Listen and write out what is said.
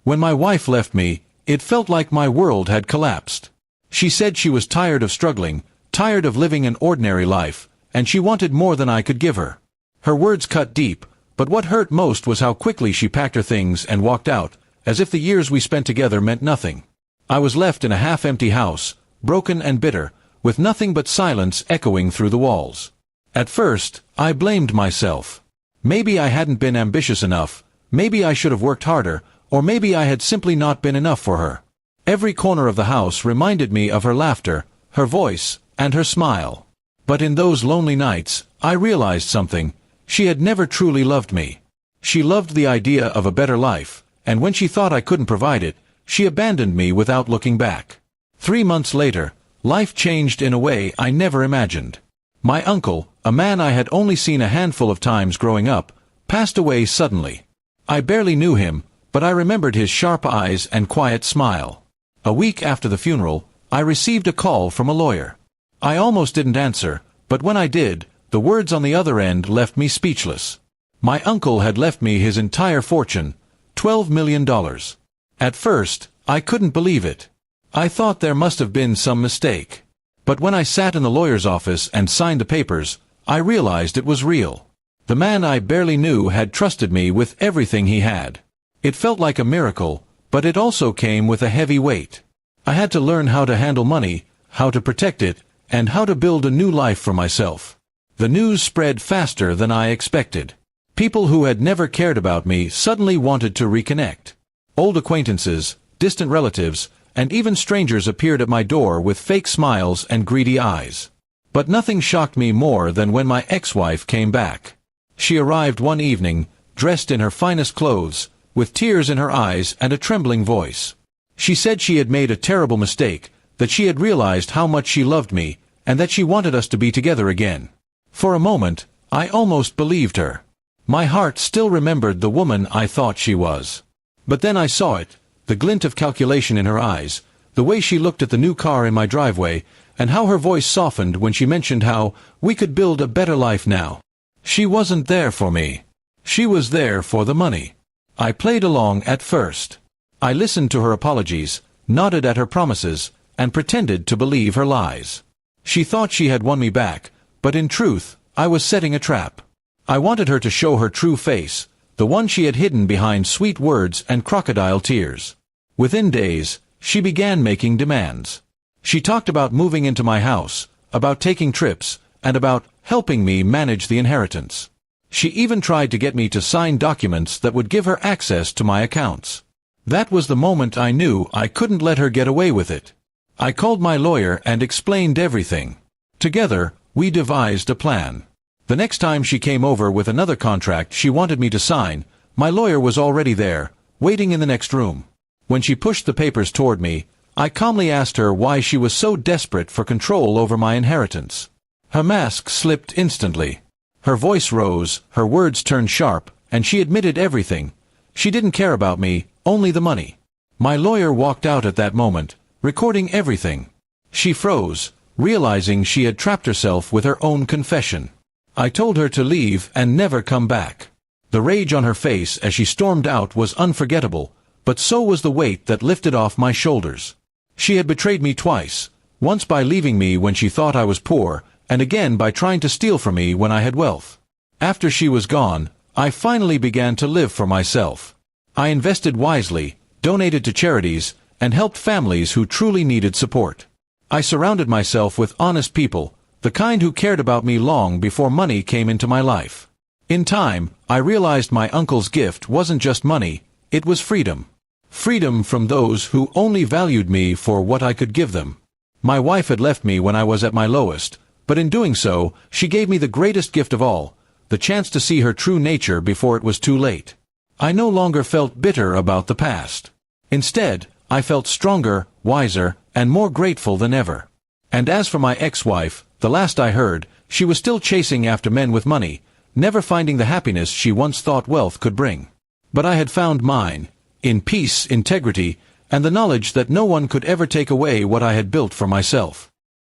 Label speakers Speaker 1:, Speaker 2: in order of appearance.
Speaker 1: When my wife left me, it felt like my world had collapsed. She said she was tired of struggling, tired of living an ordinary life, and she wanted more than I could give her. Her words cut deep, but what hurt most was how quickly she packed her things and walked out, as if the years we spent together meant nothing. I was left in a half-empty house, broken and bitter, with nothing but silence echoing through the walls. At first, I blamed myself. Maybe I hadn't been ambitious enough, maybe I should have worked harder, or maybe I had simply not been enough for her. Every corner of the house reminded me of her laughter, her voice, and her smile. But in those lonely nights, I realized something. She had never truly loved me. She loved the idea of a better life, and when she thought I couldn't provide it, she abandoned me without looking back. 3 months later, life changed in a way I never imagined. My uncle, a man I had only seen a handful of times growing up, passed away suddenly. I barely knew him, but I remembered his sharp eyes and quiet smile. A week after the funeral, I received a call from a lawyer. I almost didn't answer, but when I did, the words on the other end left me speechless. My uncle had left me his entire fortune, $12 million. At first, I couldn't believe it. I thought there must have been some mistake. But when I sat in the lawyer's office and signed the papers, I realized it was real. The man I barely knew had trusted me with everything he had. It felt like a miracle, but it also came with a heavy weight. I had to learn how to handle money, how to protect it, and how to build a new life for myself. The news spread faster than I expected. People who had never cared about me suddenly wanted to reconnect. Old acquaintances, distant relatives, and even strangers appeared at my door with fake smiles and greedy eyes. But nothing shocked me more than when my ex-wife came back. She arrived one evening, dressed in her finest clothes, with tears in her eyes and a trembling voice. She said she had made a terrible mistake, that she had realized how much she loved me, and that she wanted us to be together again. For a moment, I almost believed her. My heart still remembered the woman I thought she was. But then I saw it, the glint of calculation in her eyes, the way she looked at the new car in my driveway, and how her voice softened when she mentioned how we could build a better life now. She wasn't there for me. She was there for the money. I played along at first. I listened to her apologies, nodded at her promises, and pretended to believe her lies. She thought she had won me back, but in truth, I was setting a trap. I wanted her to show her true face, the one she had hidden behind sweet words and crocodile tears. Within days, she began making demands. She talked about moving into my house, about taking trips, and about helping me manage the inheritance. She even tried to get me to sign documents that would give her access to my accounts. That was the moment I knew I couldn't let her get away with it. I called my lawyer and explained everything. Together, we devised a plan. The next time she came over with another contract she wanted me to sign, my lawyer was already there, waiting in the next room. When she pushed the papers toward me, I calmly asked her why she was so desperate for control over my inheritance. Her mask slipped instantly. Her voice rose, her words turned sharp, and she admitted everything. She didn't care about me, only the money. My lawyer walked out at that moment, recording everything. She froze, realizing she had trapped herself with her own confession. I told her to leave and never come back. The rage on her face as she stormed out was unforgettable, but so was the weight that lifted off my shoulders. She had betrayed me twice, once by leaving me when she thought I was poor, and again by trying to steal from me when I had wealth. After she was gone, I finally began to live for myself. I invested wisely, donated to charities, and helped families who truly needed support. I surrounded myself with honest people, the kind who cared about me long before money came into my life. In time, I realized my uncle's gift wasn't just money, it was freedom. Freedom from those who only valued me for what I could give them. My wife had left me when I was at my lowest, but in doing so, she gave me the greatest gift of all, the chance to see her true nature before it was too late. I no longer felt bitter about the past. Instead, I felt stronger, wiser, and more grateful than ever. And as for my ex-wife, the last I heard, she was still chasing after men with money, never finding the happiness she once thought wealth could bring. But I had found mine, in peace, integrity, and the knowledge that no one could ever take away what I had built for myself.